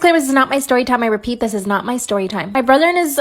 Disclaimer, this is not my story time. I repeat, this is not my story time. My brother and his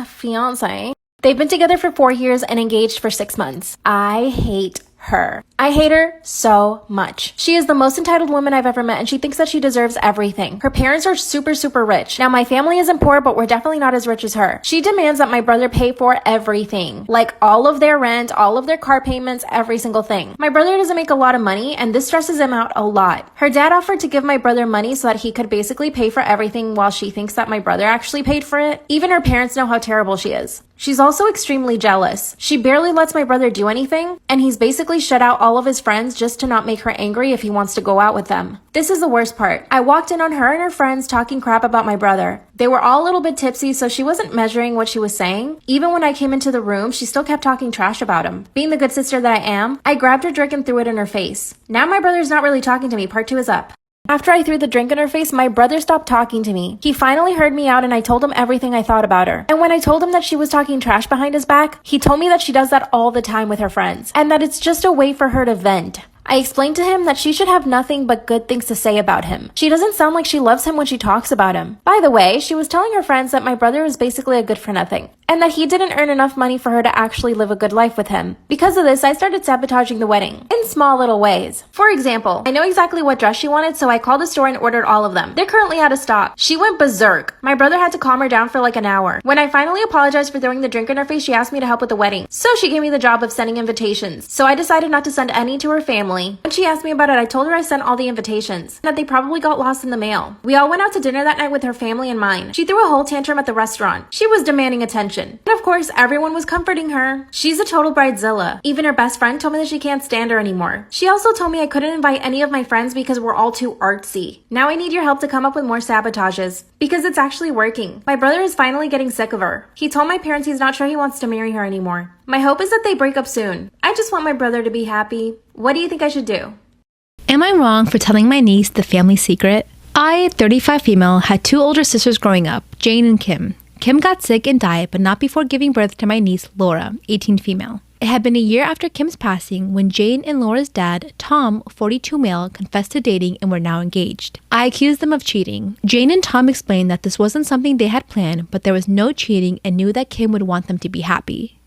fiance, they've been together for 4 years and engaged for 6 months. I hate her. I hate her so much. She is the most entitled woman I've ever met, and she thinks that she deserves everything. Her parents are super rich. Now, my family isn't poor, but we're definitely not as rich as her. She demands that my brother pay for everything. Like all of their rent, all of their car payments, every single thing. My brother doesn't make a lot of money, and this stresses him out a lot. Her dad offered to give my brother money so that he could basically pay for everything while she thinks that my brother actually paid for it. Even her parents know how terrible she is. She's also extremely jealous. She barely lets my brother do anything, and he's basically shut out all of his friends just to not make her angry if he wants to go out with them. This is the worst part. I walked in on her and her friends talking crap about my brother. They were all a little bit tipsy, so she wasn't measuring what she was saying. Even when I came into the room, she still kept talking trash about him. Being the good sister that I am, I grabbed her drink and threw it in her face. Now my brother's not really talking to me. Part 2 is up. After I threw the drink in her face, my brother stopped talking to me. He finally heard me out and I told him everything I thought about her. And when I told him that she was talking trash behind his back, he told me that she does that all the time with her friends and that it's just a way for her to vent. I explained to him that she should have nothing but good things to say about him. She doesn't sound like she loves him when she talks about him. By the way, she was telling her friends that my brother was basically a good for nothing, and that he didn't earn enough money for her to actually live a good life with him. Because of this, I started sabotaging the wedding, in small little ways. For example, I know exactly what dress she wanted, so I called the store and ordered all of them. They're currently out of stock. She went berserk. My brother had to calm her down for like an hour. When I finally apologized for throwing the drink in her face, she asked me to help with the wedding. So she gave me the job of sending invitations. So I decided not to send any to her family. When she asked me about it, I told her I sent all the invitations, that they probably got lost in the mail. We all went out to dinner that night with her family and mine. She threw a whole tantrum at the restaurant. She was demanding attention. And of course, everyone was comforting her. She's a total bridezilla. Even her best friend told me that she can't stand her anymore. She also told me I couldn't invite any of my friends because we're all too artsy. Now I need your help to come up with more sabotages, because it's actually working. My brother is finally getting sick of her. He told my parents he's not sure he wants to marry her anymore. My hope is that they break up soon. I just want my brother to be happy. What do you think I should do? Am I wrong for telling my niece the family secret? I, 35 female, had 2 older sisters growing up, Jane and Kim. Kim got sick and died, but not before giving birth to my niece, Laura, 18 female. It had been a year after Kim's passing when Jane and Laura's dad, Tom, 42 male, confessed to dating and were now engaged. I accused them of cheating. Jane and Tom explained that this wasn't something they had planned, but there was no cheating and knew that Kim would want them to be happy.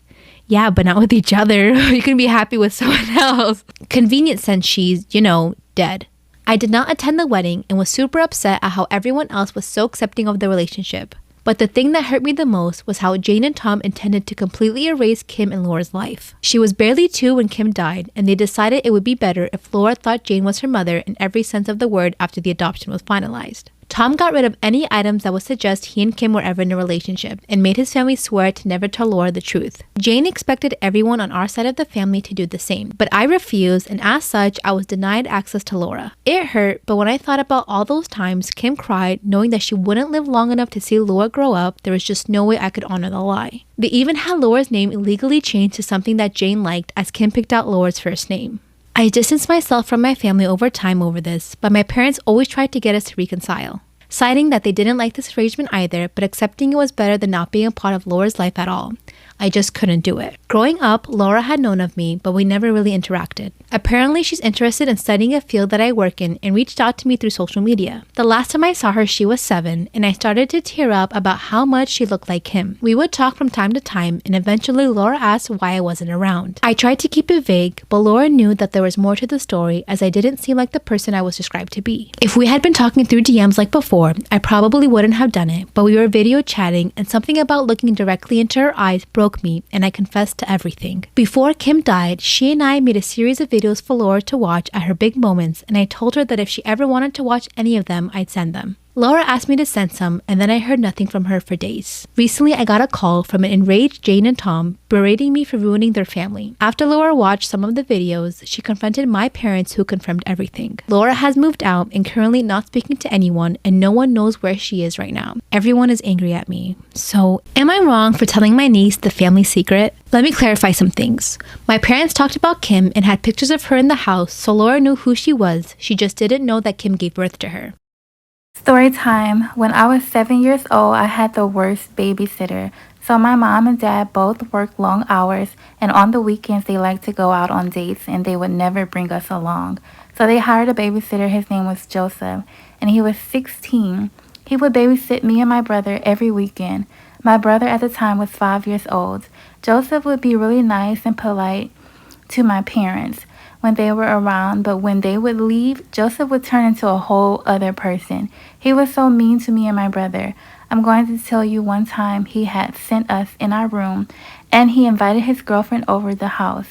Yeah, but not with each other. You can be happy with someone else. Convenient since she's, dead. I did not attend the wedding and was super upset at how everyone else was so accepting of the relationship. But the thing that hurt me the most was how Jane and Tom intended to completely erase Kim and Laura's life. She was barely 2 when Kim died, and they decided it would be better if Laura thought Jane was her mother in every sense of the word after the adoption was finalized. Tom got rid of any items that would suggest he and Kim were ever in a relationship and made his family swear to never tell Laura the truth. Jane expected everyone on our side of the family to do the same, but I refused, and as such, I was denied access to Laura. It hurt, but when I thought about all those times Kim cried, knowing that she wouldn't live long enough to see Laura grow up, there was just no way I could honor the lie. They even had Laura's name illegally changed to something that Jane liked, as Kim picked out Laura's first name. I distanced myself from my family over time over this, but my parents always tried to get us to reconcile, citing that they didn't like this arrangement either, but accepting it was better than not being a part of Laura's life at all. I just couldn't do it. Growing up, Laura had known of me, but we never really interacted. Apparently, she's interested in studying a field that I work in and reached out to me through social media. The last time I saw her, she was 7, and I started to tear up about how much she looked like him. We would talk from time to time, and eventually Laura asked why I wasn't around. I tried to keep it vague, but Laura knew that there was more to the story, as I didn't seem like the person I was described to be. If we had been talking through DMs like before, I probably wouldn't have done it, but we were video chatting, and something about looking directly into her eyes broke me, and I confessed to everything. Before Kim died, she and I made a series of videos for Laura to watch at her big moments, and I told her that if she ever wanted to watch any of them, I'd send them. Laura asked me to send some, and then I heard nothing from her for days. Recently, I got a call from an enraged Jane and Tom berating me for ruining their family. After Laura watched some of the videos, she confronted my parents, who confirmed everything. Laura has moved out and currently not speaking to anyone, and no one knows where she is right now. Everyone is angry at me. So, am I wrong for telling my niece the family secret? Let me clarify some things. My parents talked about Kim and had pictures of her in the house, so Laura knew who she was. She just didn't know that Kim gave birth to her. Story time. When I was 7 years old, I had the worst babysitter. So my mom and dad both worked long hours, and on the weekends they liked to go out on dates, and they would never bring us along. So they hired a babysitter. His name was Joseph, and he was 16. He would babysit me and my brother every weekend. My brother at the time was 5 years old. Joseph would be really nice and polite to my parents when they were around, but when they would leave, Joseph would turn into a whole other person. He was so mean to me and my brother. I'm going to tell you, one time he had sent us in our room and he invited his girlfriend over the house.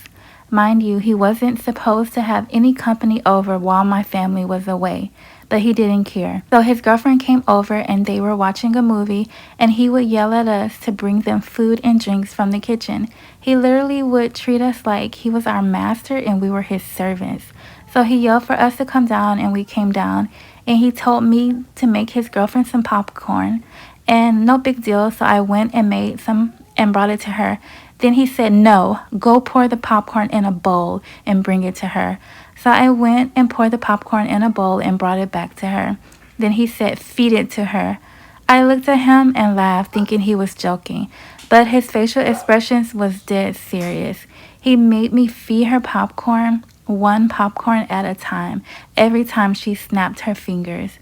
Mind you, he wasn't supposed to have any company over while my family was away, but he didn't care. So his girlfriend came over and they were watching a movie, and he would yell at us to bring them food and drinks from the kitchen. He literally would treat us like he was our master and we were his servants. So he yelled for us to come down, and we came down, and he told me to make his girlfriend some popcorn, and no big deal, so I went and made some and brought it to her. Then he said, no, go pour the popcorn in a bowl and bring it to her. So I went and poured the popcorn in a bowl and brought it back to her. Then he said, feed it to her. I looked at him and laughed, thinking he was joking, but his facial expressions was dead serious. He made me feed her popcorn, one popcorn at a time, every time she snapped her fingers.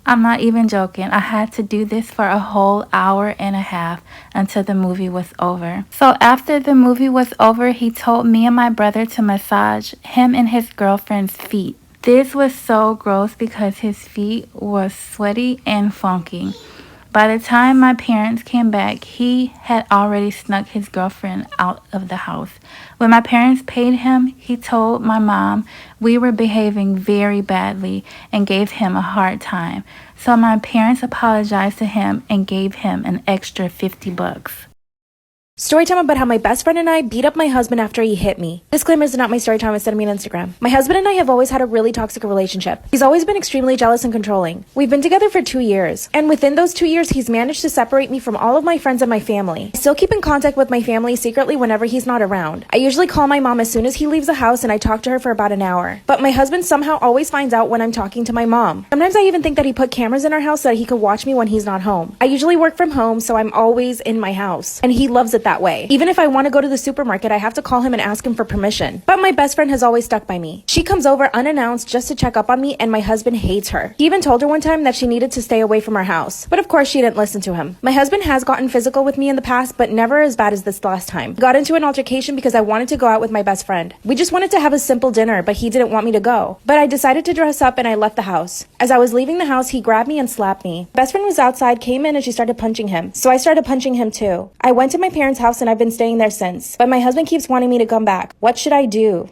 I'm not even joking. I had to do this for a whole hour and a half until the movie was over. So after the movie was over, he told me and my brother to massage him and his girlfriend's feet. This was so gross because his feet were sweaty and funky. By the time my parents came back, he had already snuck his girlfriend out of the house. When my parents paid him, he told my mom we were behaving very badly and gave him a hard time. So my parents apologized to him and gave him an extra $50. Story time about how my best friend and I beat up my husband after he hit me. Disclaimer is not my story time, instead of me on Instagram. My husband and I have always had a really toxic relationship. He's always been extremely jealous and controlling. We've been together for 2 years, and within those 2 years, he's managed to separate me from all of my friends and my family. I still keep in contact with my family secretly whenever he's not around. I usually call my mom as soon as he leaves the house, and I talk to her for about an hour. But my husband somehow always finds out when I'm talking to my mom. Sometimes I even think that he put cameras in our house so that he could watch me when he's not home. I usually work from home, so I'm always in my house, and he loves it that way. Even if I want to go to the supermarket, I have to call him and ask him for permission. But my best friend has always stuck by me. She comes over unannounced just to check up on me, and my husband hates her. He even told her one time that she needed to stay away from our house. But of course, she didn't listen to him. My husband has gotten physical with me in the past, but never as bad as this last time. We got into an altercation because I wanted to go out with my best friend. We just wanted to have a simple dinner, but he didn't want me to go. But I decided to dress up and I left the house. As I was leaving the house, he grabbed me and slapped me. Best friend was outside, came in, and she started punching him. So I started punching him too. I went to my parents' house and I've been staying there since. But my husband keeps wanting me to come back. What should I do?